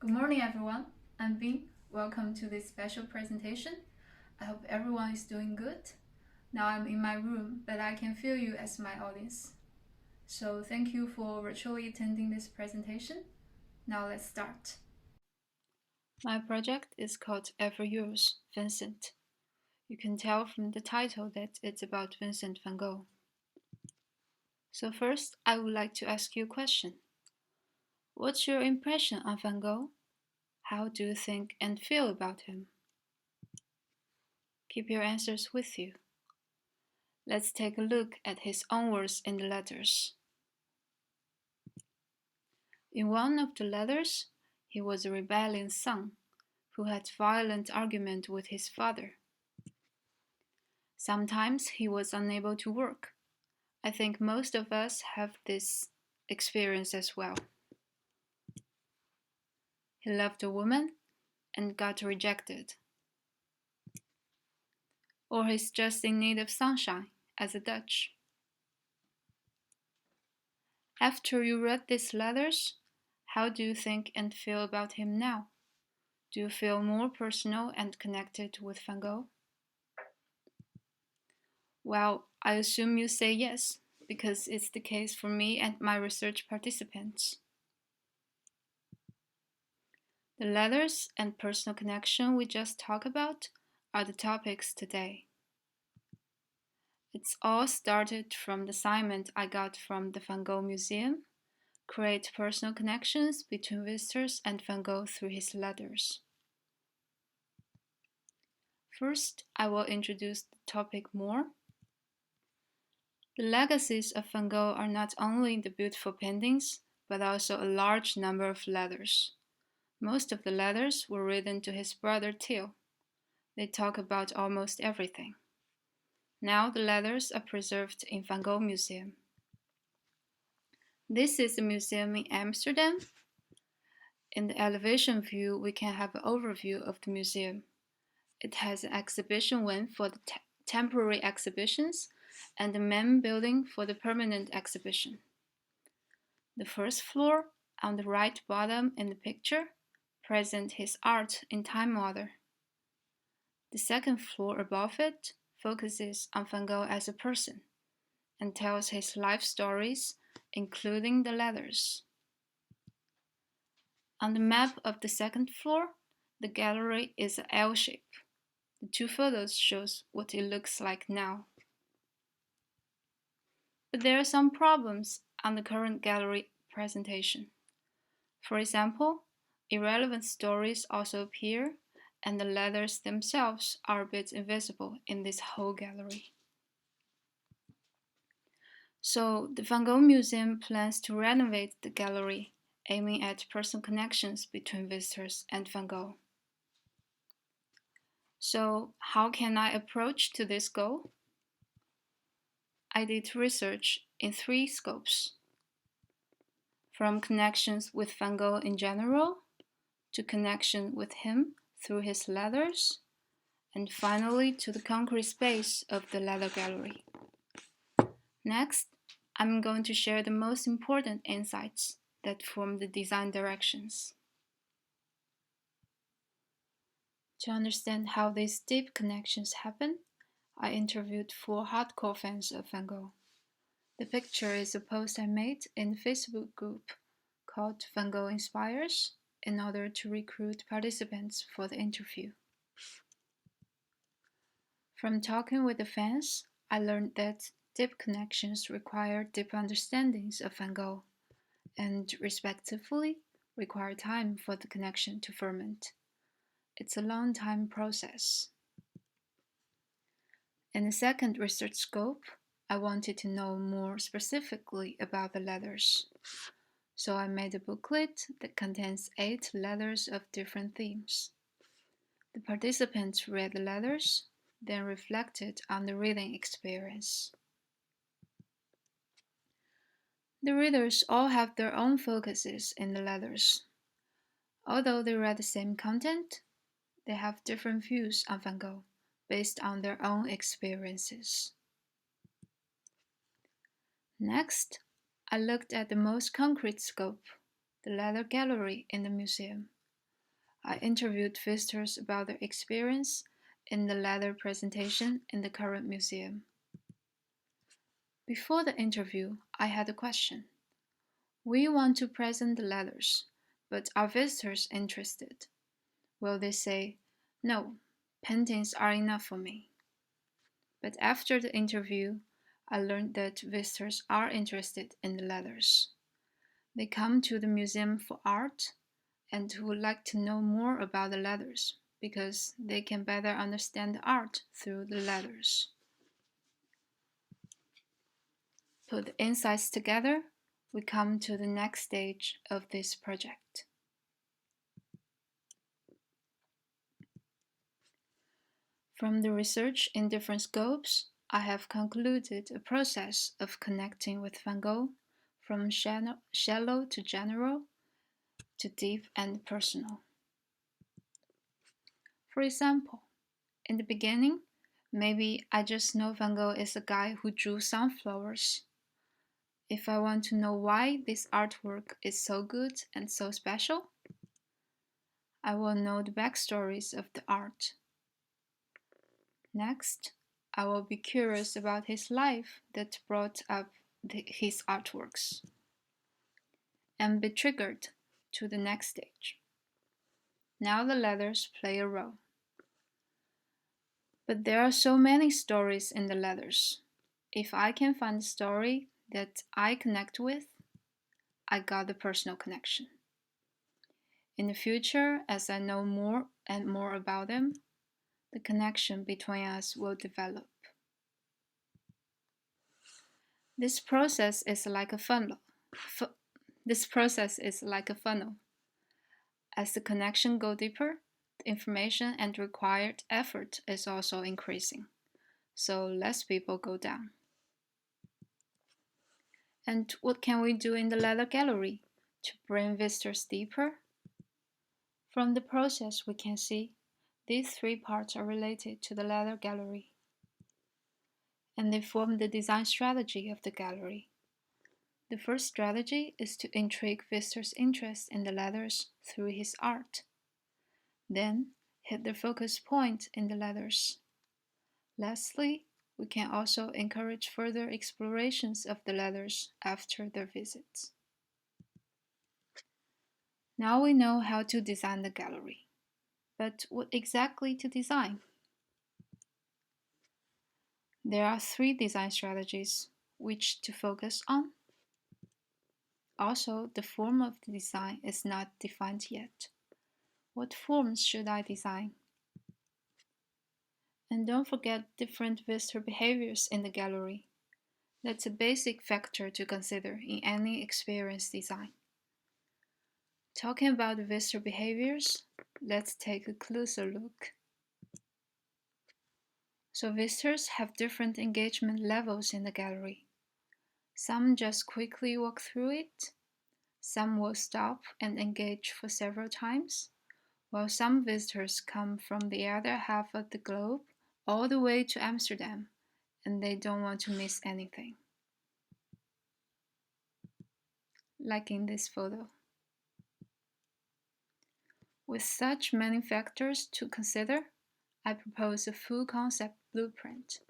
Good morning, everyone. I'm Bing. Welcome to this special presentation. I hope everyone is doing good. Now I'm in my room, but I can feel you as my audience. So thank you for virtually attending this presentation. Now let's start. My project is called Ever Yours, Vincent. You can tell from the title that it's about Vincent van Gogh. So first, I would like to ask you a question. What's your impression on Van Gogh? How do you think and feel about him? Keep your answers with you. Let's take a look at his own words in the letters. In one of the letters, he was a rebellious son who had violent argument with his father. Sometimes he was unable to work. I think most of us have this experience as well. He loved a woman and got rejected. Or he's just in need of sunshine, as a Dutch. After you read these letters, how do you think and feel about him now? Do you feel more personal and connected with Van Gogh? Well, I assume you say yes, because it's the case for me and my research participants. The letters and personal connection we just talked about are the topics today. It's all started from the assignment I got from the Van Gogh Museum, create personal connections between visitors and Van Gogh through his letters. First, I will introduce the topic more. The legacies of Van Gogh are not only the beautiful paintings, but also a large number of letters. Most of the letters were written to his brother Theo. They talk about almost everything. Now the letters are preserved in Van Gogh Museum. This is a museum in Amsterdam. In the elevation view, we can have an overview of the museum. It has an exhibition wing for the temporary exhibitions and the main building for the permanent exhibition. The first floor, on the right bottom in the picture, presents his art in time order. The second floor above it focuses on Van Gogh as a person and tells his life stories, including the letters. On the map of the second floor, the gallery is an L shape. The two photos shows what it looks like now. But there are some problems on the current gallery presentation. For example, irrelevant stories also appear, and the letters themselves are a bit invisible in this whole gallery. So the Van Gogh Museum plans to renovate the gallery, aiming at personal connections between visitors and Van Gogh. So how can I approach to this goal? I did research in 3 scopes, from connections with Van Gogh in general, to connection with him through his letters, and finally to the concrete space of the leather gallery. Next, I'm going to share the most important insights that form the design directions. To understand how these deep connections happen, I interviewed 4 hardcore fans of Van Gogh. The picture is a post I made in the Facebook group called Van Gogh Inspires in order to recruit participants for the interview. From talking with the fans, I learned that deep connections require deep understandings of Van Gogh and, respectively, require time for the connection to ferment. It's a long time process. In the second research scope, I wanted to know more specifically about the letters. So I made a booklet that contains 8 letters of different themes. The participants read the letters, then reflected on the reading experience. The readers all have their own focuses in the letters. Although they read the same content, they have different views on Van Gogh based on their own experiences. Next, I looked at the most concrete scope, the leather gallery in the museum, I interviewed visitors about their experience in the leather presentation in the current museum. Before the interview, I had a question. We want to present the leathers, but are visitors interested? Will they say, no, paintings are enough for me? But after the interview, I learned that visitors are interested in the leathers. They come to the museum for art and who would like to know more about the leathers because they can better understand the art through the leathers. Put the insights together, we come to the next stage of this project. From the research in different scopes, I have concluded a process of connecting with Van Gogh from shallow to general to deep and personal. For example, in the beginning, maybe I just know Van Gogh is a guy who drew sunflowers. If I want to know why this artwork is so good and so special, I will know the backstories of the art. Next, I will be curious about his life that brought up his artworks and be triggered to the next stage. Now the leathers play a role. But there are so many stories in the leathers. If I can find a story that I connect with, I got the personal connection. In the future, as I know more and more about them, the connection between us will develop. This process is like a funnel. As the connection goes deeper, the information and required effort is also increasing, so less people go down. And what can we do in the leather gallery to bring visitors deeper? From the process we can see these three parts are related to the leather gallery, and they form the design strategy of the gallery. The first strategy is to intrigue visitors' interest in the leathers through his art. Then, hit the focus point in the leathers. Lastly, we can also encourage further explorations of the leathers after their visits. Now we know how to design the gallery. But what exactly to design? There are three design strategies which to focus on. Also, the form of the design is not defined yet. What forms should I design? And don't forget different visitor behaviors in the gallery. That's a basic factor to consider in any experience design. Talking about visitor behaviors, let's take a closer look. So visitors have different engagement levels in the gallery. Some just quickly walk through it. Some will stop and engage for several times, while some visitors come from the other half of the globe all the way to Amsterdam, and they don't want to miss anything. Like in this photo. With such many factors to consider, I propose a full concept blueprint.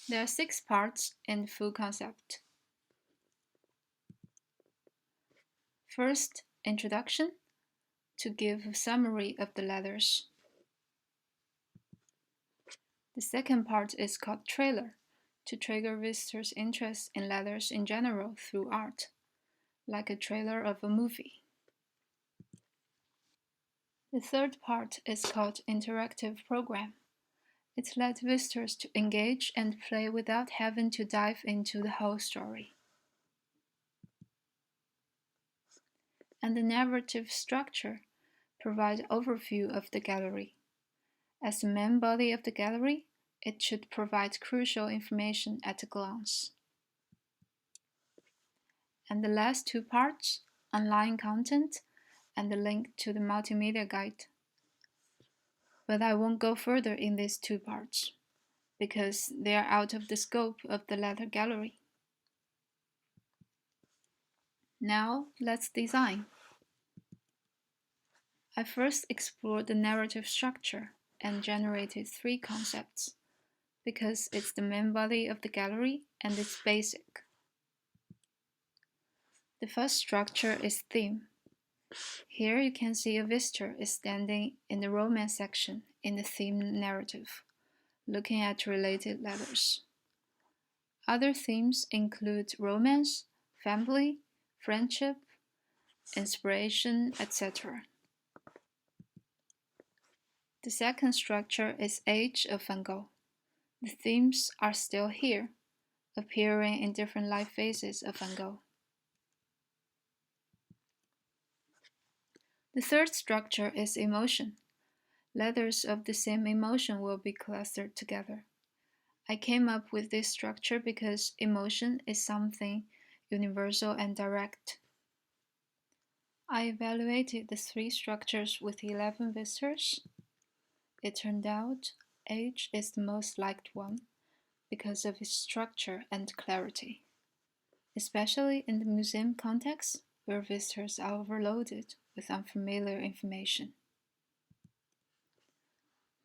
There are 6 parts in the full concept. First, introduction, to give a summary of the leathers. The second part is called trailer, to trigger visitors' interest in leathers in general through art, like a trailer of a movie. The third part is called interactive program. It lets visitors to engage and play without having to dive into the whole story. And the narrative structure provides overview of the gallery. As the main body of the gallery, it should provide crucial information at a glance. And the last 2 parts, online content and the link to the multimedia guide. But I won't go further in these 2 parts, because they are out of the scope of the leather gallery. Now let's design. I first explored the narrative structure and generated 3 concepts, because it's the main body of the gallery and it's basic. The first structure is theme. Here you can see a visitor is standing in the romance section in the theme narrative, looking at related letters. Other themes include romance, family, friendship, inspiration, etc. The second structure is Age of Van Gogh. The themes are still here, appearing in different life phases of Van Gogh. The third structure is emotion. Letters of the same emotion will be clustered together. I came up with this structure because emotion is something universal and direct. I evaluated the 3 structures with 11 visitors. It turned out age is the most liked one because of its structure and clarity, especially in the museum context where visitors are overloaded with unfamiliar information.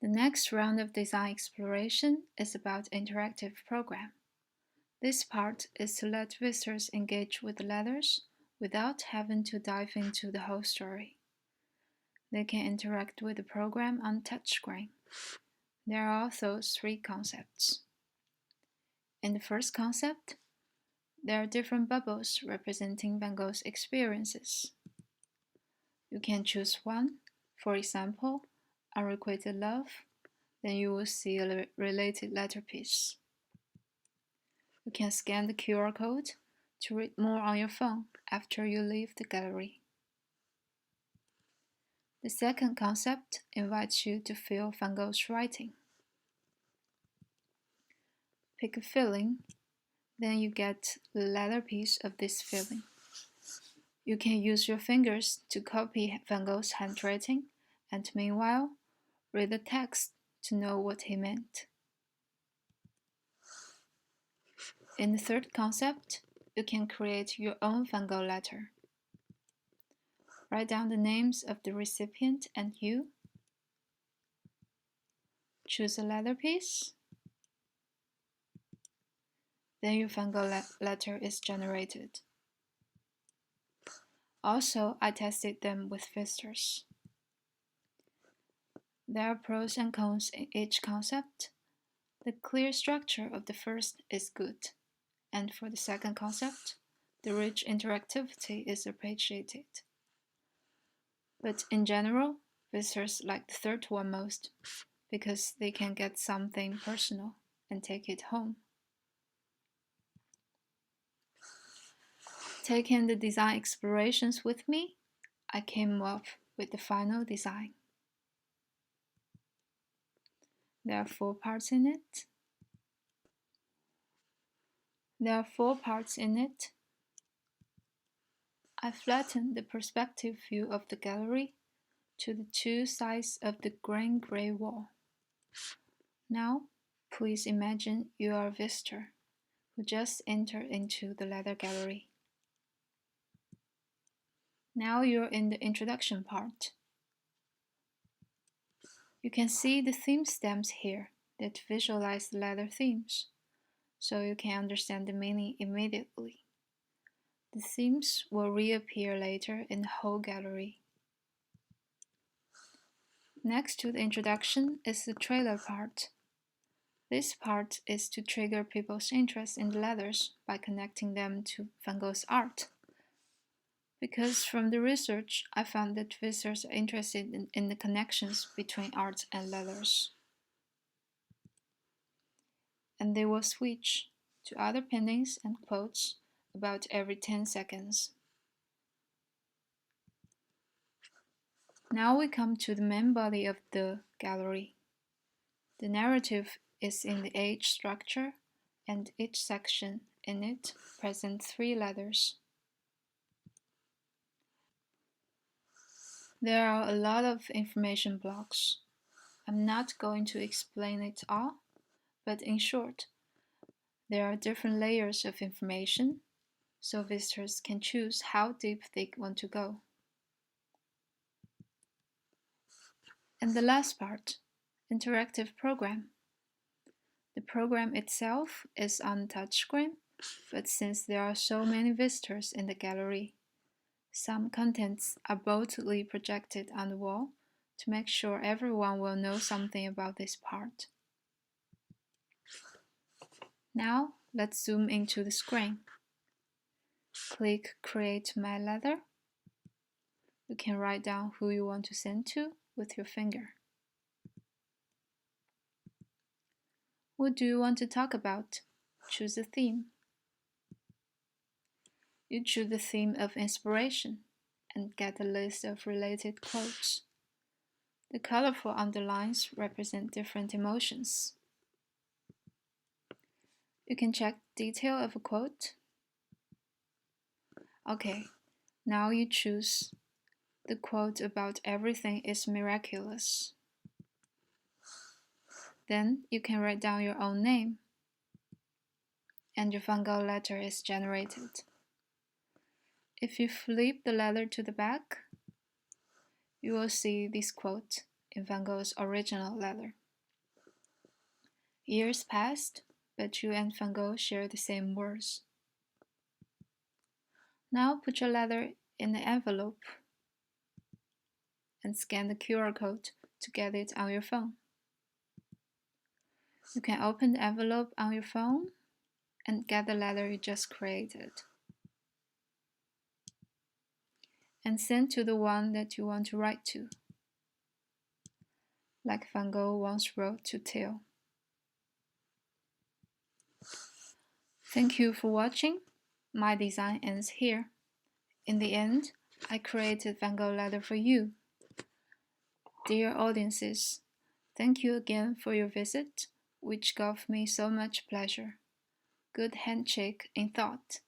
The next round of design exploration is about interactive program. This part is to let visitors engage with the letters without having to dive into the whole story. They can interact with the program on touchscreen. There are also 3 concepts. In the first concept, there are different bubbles representing Van Gogh's experiences. You can choose one, for example, unrequited love, then you will see a related letter piece. You can scan the QR code to read more on your phone after you leave the gallery. The second concept invites you to feel Van Gogh's writing. Pick a feeling, then you get the letter piece of this feeling. You can use your fingers to copy Van Gogh's handwriting and meanwhile read the text to know what he meant. In the third concept, you can create your own Van Gogh letter. Write down the names of the recipient and you. Choose a letter piece. Then your Van Gogh letter is generated. Also, I tested them with visitors. There are pros and cons in each concept. The clear structure of the first is good, and for the second concept, the rich interactivity is appreciated. But in general, visitors like the third one most, because they can get something personal and take it home. Taking the design explorations with me, I came up with the final design. There are 4 parts in it. I flattened the perspective view of the gallery to the 2 sides of the grey wall. Now, please imagine you are a visitor who just entered into the leather gallery. Now you're in the introduction part. You can see the theme stamps here that visualize the leather themes, so you can understand the meaning immediately. The themes will reappear later in the whole gallery. Next to the introduction is the trailer part. This part is to trigger people's interest in the letters by connecting them to Van Gogh's art. Because from the research, I found that visitors are interested in the connections between art and letters. And they will switch to other paintings and quotes about every 10 seconds. Now we come to the main body of the gallery. The narrative is in the age structure, and each section in it presents 3 letters. There are a lot of information blocks. I'm not going to explain it all, but in short, there are different layers of information, so visitors can choose how deep they want to go. And the last part, interactive program. The program itself is on touchscreen, but since there are so many visitors in the gallery, some contents are boldly projected on the wall to make sure everyone will know something about this part. Now, let's zoom into the screen. Click Create My Letter. You can write down who you want to send to with your finger. What do you want to talk about? Choose a theme. You choose the theme of inspiration and get a list of related quotes. The colorful underlines represent different emotions. You can check detail of a quote. Okay, now you choose the quote about everything is miraculous. Then you can write down your own name, and your Van Gogh letter is generated. If you flip the letter to the back, you will see this quote in Van Gogh's original letter. Years passed, but you and Van Gogh share the same words. Now put your letter in the envelope and scan the QR code to get it on your phone. You can open the envelope on your phone and get the letter you just created, and send to the one that you want to write to, like Van Gogh once wrote to Theo. Thank you for watching. My design ends here. In the end, I created Van Gogh letter for you. Dear audiences, thank you again for your visit, which gave me so much pleasure. Good handshake in thought.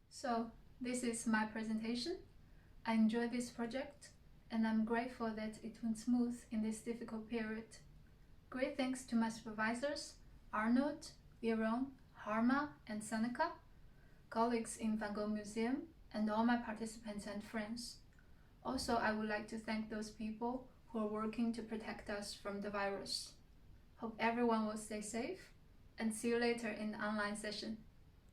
So, this is my presentation. I enjoyed this project, and I'm grateful that it went smooth in this difficult period. Great thanks to my supervisors, Arnold, Veron, Harma, and Sanneke, colleagues in Van Gogh Museum, and all my participants and friends. Also, I would like to thank those people who are working to protect us from the virus. Hope everyone will stay safe, and see you later in the online session.